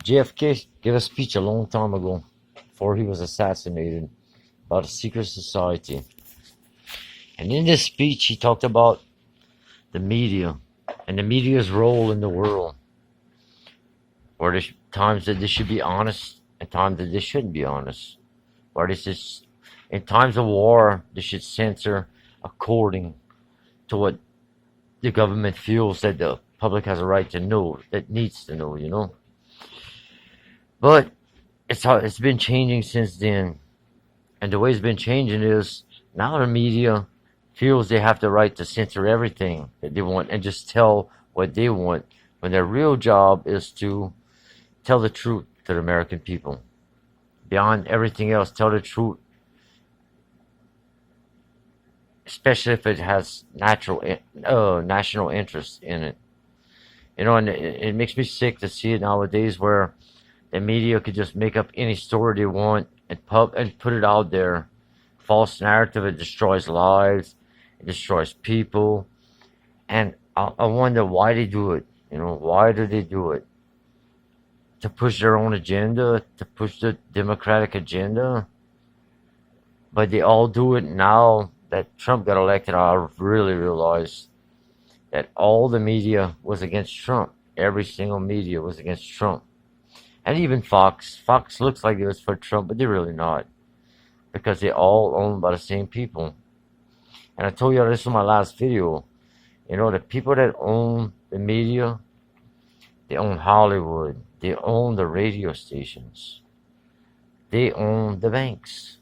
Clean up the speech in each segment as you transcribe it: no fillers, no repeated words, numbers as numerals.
JFK gave a speech a long time ago, before he was assassinated, about a secret society. And in this speech, he talked about the media and the media's role in the world, where there's times that they should be honest and times that they shouldn't be honest. Where this is, in times of war, they should censor according to what the government feels that the public has a right to know, that needs to know. But it's been changing since then, and the way it's been changing is now the media feels they have the right to censor everything that they want and just tell what they want, when their real job is to tell the truth to the American people. Beyond everything else, tell the truth, especially if it has national interest in it. And it makes me sick to see it nowadays where the media could just make up any story they want and put it out there. False narrative, it destroys lives, it destroys people. And I wonder why they do it. Why do they do it? To push their own agenda, to push the Democratic agenda. But they all do it now that Trump got elected. I really realized that all the media was against Trump. Every single media was against Trump. And even Fox. Fox looks like it was for Trump, but they're really not. Because they all owned by the same people. And I told you this in my last video. The people that own the media, they own Hollywood. They own the radio stations. They own the banks.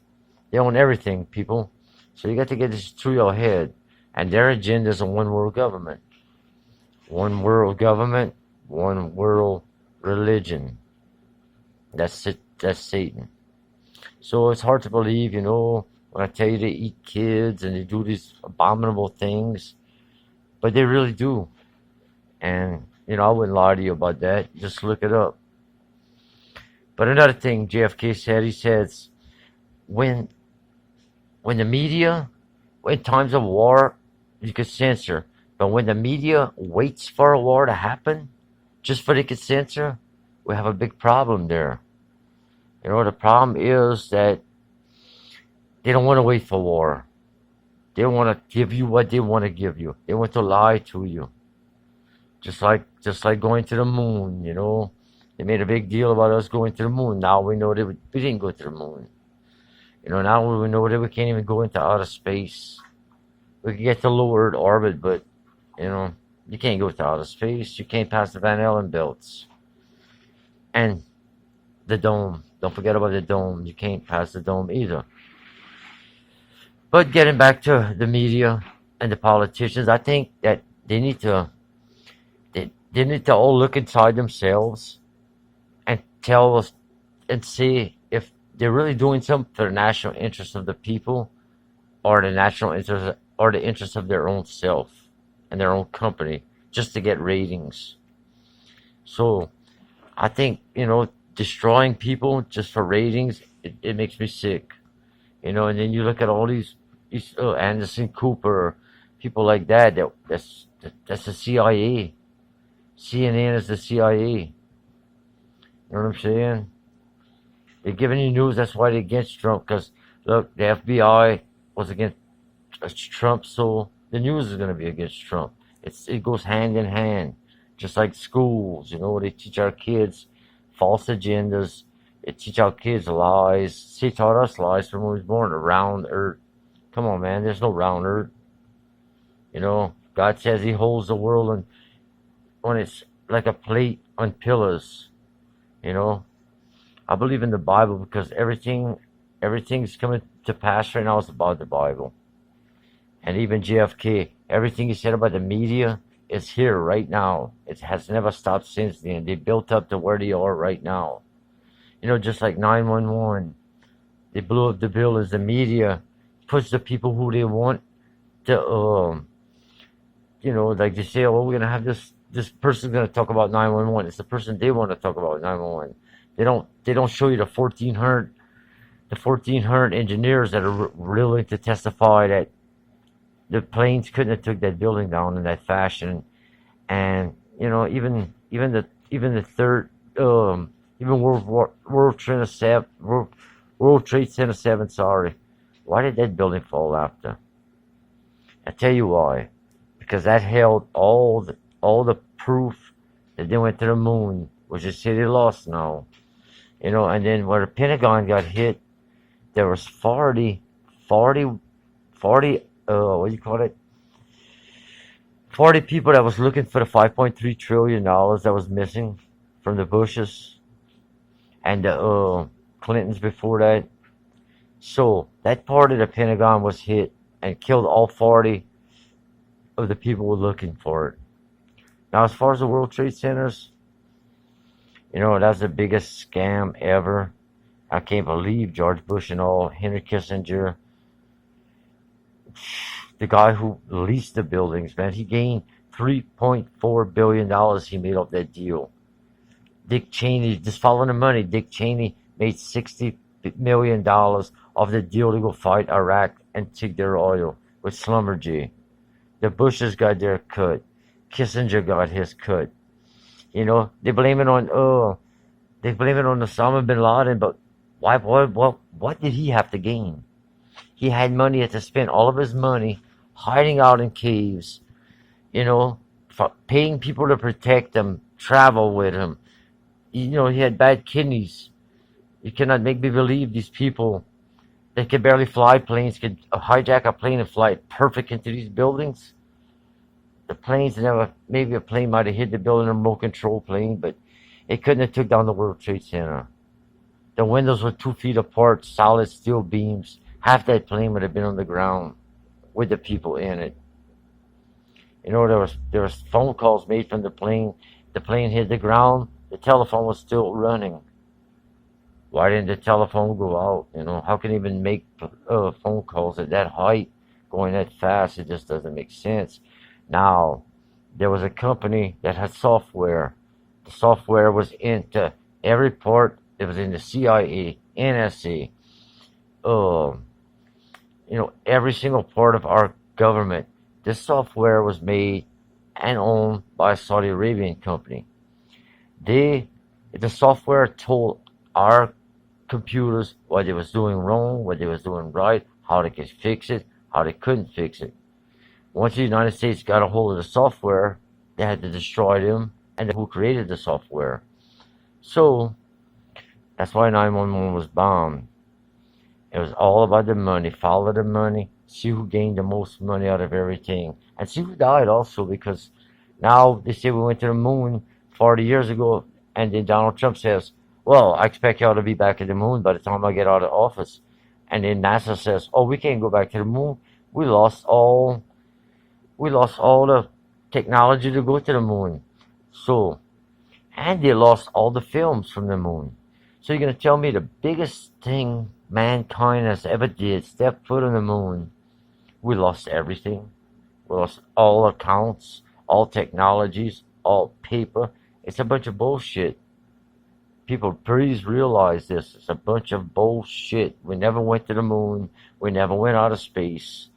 They own everything, people. So you got to get this through your head. And their agenda is a one world government. One world government, one world religion. That's it. That's Satan. So it's hard to believe, when I tell you they eat kids and they do these abominable things. But they really do. And, I wouldn't lie to you about that. Just look it up. But another thing JFK said, he says, when the media, in times of war, you could censor. But when the media waits for a war to happen, just for they could censor, we have a big problem there. The problem is that they don't want to wait for war. They want to give you what they want to give you. They want to lie to you. Just like going to the moon, They made a big deal about us going to the moon. Now we know that we didn't go to the moon. Now we know that we can't even go into outer space. We can get to low Earth orbit, but, you can't go to outer space. You can't pass the Van Allen belts. And the dome. Don't forget about the dome. You can't pass the dome either. But getting back to the media and the politicians, I think that they need to all look inside themselves and tell us and see if they're really doing something for the national interest of the people, or the national interest, or the interest of their own self and their own company, just to get ratings. So I think, destroying people just for ratings, it makes me sick. And then you look at all these Anderson Cooper, people like that, that's the CIA. CNN is the CIA. You know what I'm saying? They're giving you news, that's why they're against Trump, because, look, the FBI was against Trump, so the news is going to be against Trump. It goes hand in hand, just like schools, they teach our kids false agendas. They teach our kids lies. They taught us lies from when we was born. A round earth. Come on, man. There's no round earth. God says he holds the world when it's like a plate on pillars. I believe in the Bible because everything's coming to pass right now is about the Bible. And even JFK, everything he said about the media is here right now. It has never stopped since then. They built up to where they are right now. Just like 911. They blew up the buildings. The media puts the people who they want to, like they say, oh, we're going to have this person's going to talk about 911. It's the person they want to talk about 911. They don't show you the 1,400 engineers that are willing to testify that the planes couldn't have took that building down in that fashion. And even the third Even World Trade Center 7, sorry. Why did that building fall after? I tell you why. Because that held all the proof that they went to the moon, which is city lost now. And then where the Pentagon got hit, there was 40, what do you call it? 40 people that was looking for the $5.3 trillion that was missing from the Bushes and the Clintons before that. So that part of the Pentagon was hit and killed all 40 of the people who were looking for it. Now, as far as the World Trade Centers, that's the biggest scam ever. I can't believe George Bush and all, Henry Kissinger, the guy who leased the buildings, man, he gained $3.4 billion he made off that deal. Dick Cheney, just following the money, Dick Cheney made $60 million off the deal to go fight Iraq and take their oil with Schlumberger. The Bushes got their cut. Kissinger got his cut. They blame it on Osama bin Laden, but why? What did he have to gain? He had money to spend all of his money hiding out in caves, paying people to protect him, travel with him. He had bad kidneys. You cannot make me believe these people that could barely fly planes could hijack a plane and fly it perfect into these buildings. The planes never, maybe a plane might have hit the building, a remote control plane, but it couldn't have took down the World Trade Center. The windows were 2 feet apart, solid steel beams. Half that plane would have been on the ground with the people in it. There was phone calls made from the plane. The plane hit the ground. The telephone was still running. Why didn't the telephone go out? How can you even make phone calls at that height, going that fast? It just doesn't make sense. Now, there was a company that had software. The software was into every part. It was in the CIA, NSA, every single part of our government. This software was made and owned by a Saudi Arabian company. The software told our computers what they was doing wrong, what they was doing right, how they could fix it, how they couldn't fix it. Once the United States got a hold of the software, they had to destroy them and who created the software. So that's why 911 was bombed. It was all about the money. Follow the money. See who gained the most money out of everything. And see who died also, because now they say we went to the moon 40 years ago, and then Donald Trump says, well, I expect y'all to be back at the moon by the time I get out of office. And then NASA says, oh, we can't go back to the moon. We lost all the technology to go to the moon. So, and they lost all the films from the moon. So you're going to tell me the biggest thing mankind has ever did, step foot on the moon, we lost everything. We lost all accounts, all technologies, all paper. It's a bunch of bullshit. People, please realize this. It's a bunch of bullshit. We never went to the moon. We never went out of space.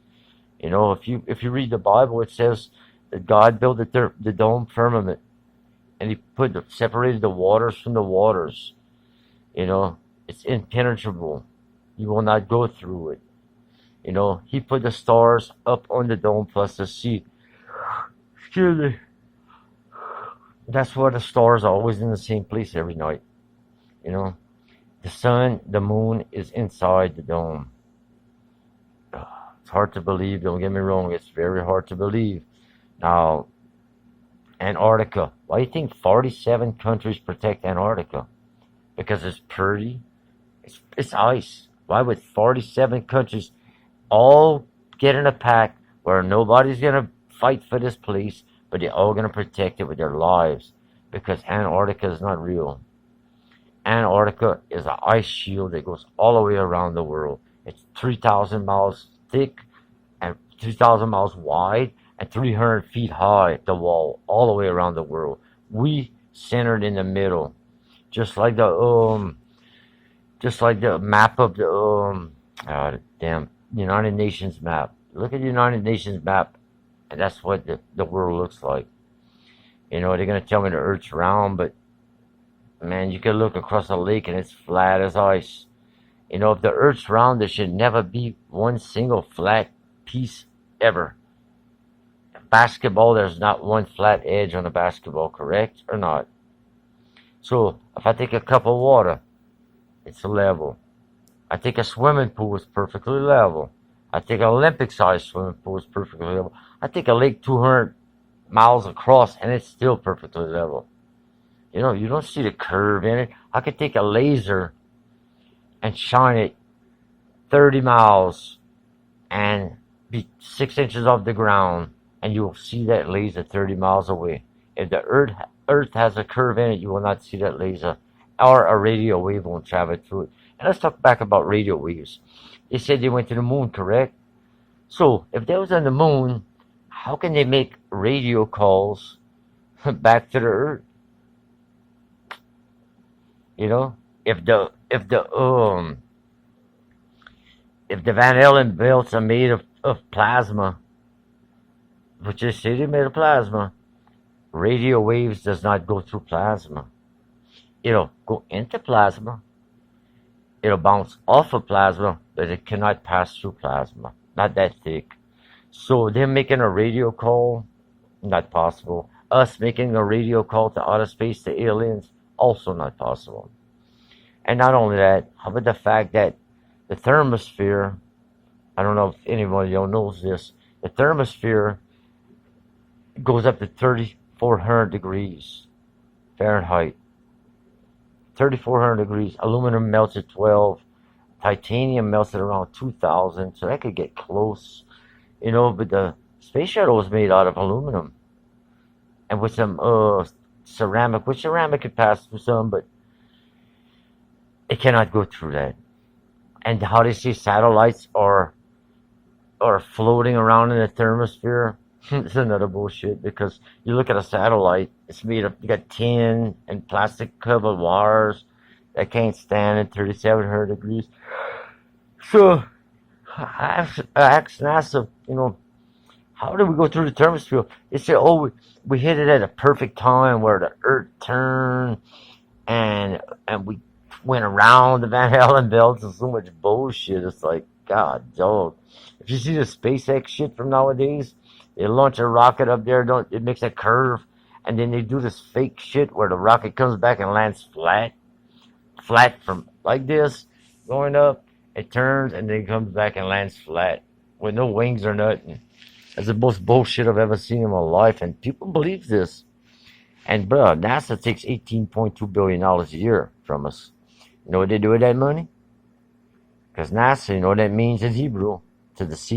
If you read the Bible, it says that God built the dome firmament, and He separated the waters from the waters. It's impenetrable. You will not go through it. He put the stars up on the dome plus the sea. Excuse me. That's why the stars are always in the same place every night. The sun, the moon is inside the dome. It's hard to believe, don't get me wrong, it's very hard to believe. Now, Antarctica. Why do you think 47 countries protect Antarctica? Because it's pretty. It's ice. Why would 47 countries all get in a pact where nobody's going to fight for this place, but they're all going to protect it with their lives? Because Antarctica is not real. Antarctica is an ice shield that goes all the way around the world. It's 3,000 miles thick and 3,000 miles wide and 300 feet high, the wall, all the way around the world. We centered in the middle, just like the map of the United Nations map. Look at the United Nations map, and that's what the world looks like. They're gonna tell me the Earth's round, but Man, you can look across a lake and it's flat as ice. If the Earth's round, there should never be one single flat piece ever. Basketball, there's not one flat edge on a basketball, correct or not? So if I take a cup of water, it's level. I take a swimming pool, it's perfectly level. I take an Olympic-sized swimming pool, it's perfectly level. I take a lake 200 miles across, and it's still perfectly level. You don't see the curve in it. I could take a laser and shine it 30 miles and be 6 inches off the ground, and you will see that laser 30 miles away. If the Earth has a curve in it, you will not see that laser, or a radio wave won't travel through it. And let's talk back about radio waves. They said they went to the moon, correct? So if they was on the moon, how can they make radio calls back to the Earth? You know, if the if the if the Van Allen belts are made of plasma, which they say they're made of plasma, radio waves does not go through plasma. It'll go into plasma. It'll bounce off of plasma, but it cannot pass through plasma. Not that thick. So them making a radio call, not possible. Us making a radio call to outer space to aliens, also not possible. And not only that, how about the fact that the thermosphere, I don't know if anyone of y'all knows this, the thermosphere goes up to 3,400 degrees Fahrenheit. 3,400 degrees. Aluminum melts at 12. Titanium melts at around 2,000, so that could get close. But the space shuttle was made out of aluminum. And with some ceramic, which ceramic could pass through some, but it cannot go through that. And how they say satellites are floating around in the thermosphere, it's another bullshit, because you look at a satellite, it's made of, you got tin and plastic covered wires that can't stand at 3,700 degrees. So I asked NASA, how do we go through the thermosphere? They said, oh, we hit it at a perfect time where the Earth turned, and we went around the Van Allen belts, and so much bullshit. It's like, God, dog. If you see the SpaceX shit from nowadays, they launch a rocket up there, it makes a curve, and then they do this fake shit where the rocket comes back and lands flat from like this, going up, it turns, and then it comes back and lands flat with no wings or nothing. That's the most bullshit I've ever seen in my life, and people believe this. And bro, NASA takes $18.2 billion a year from us. You know what they do with that money? Because NASA, you know what that means in Hebrew? To the sea.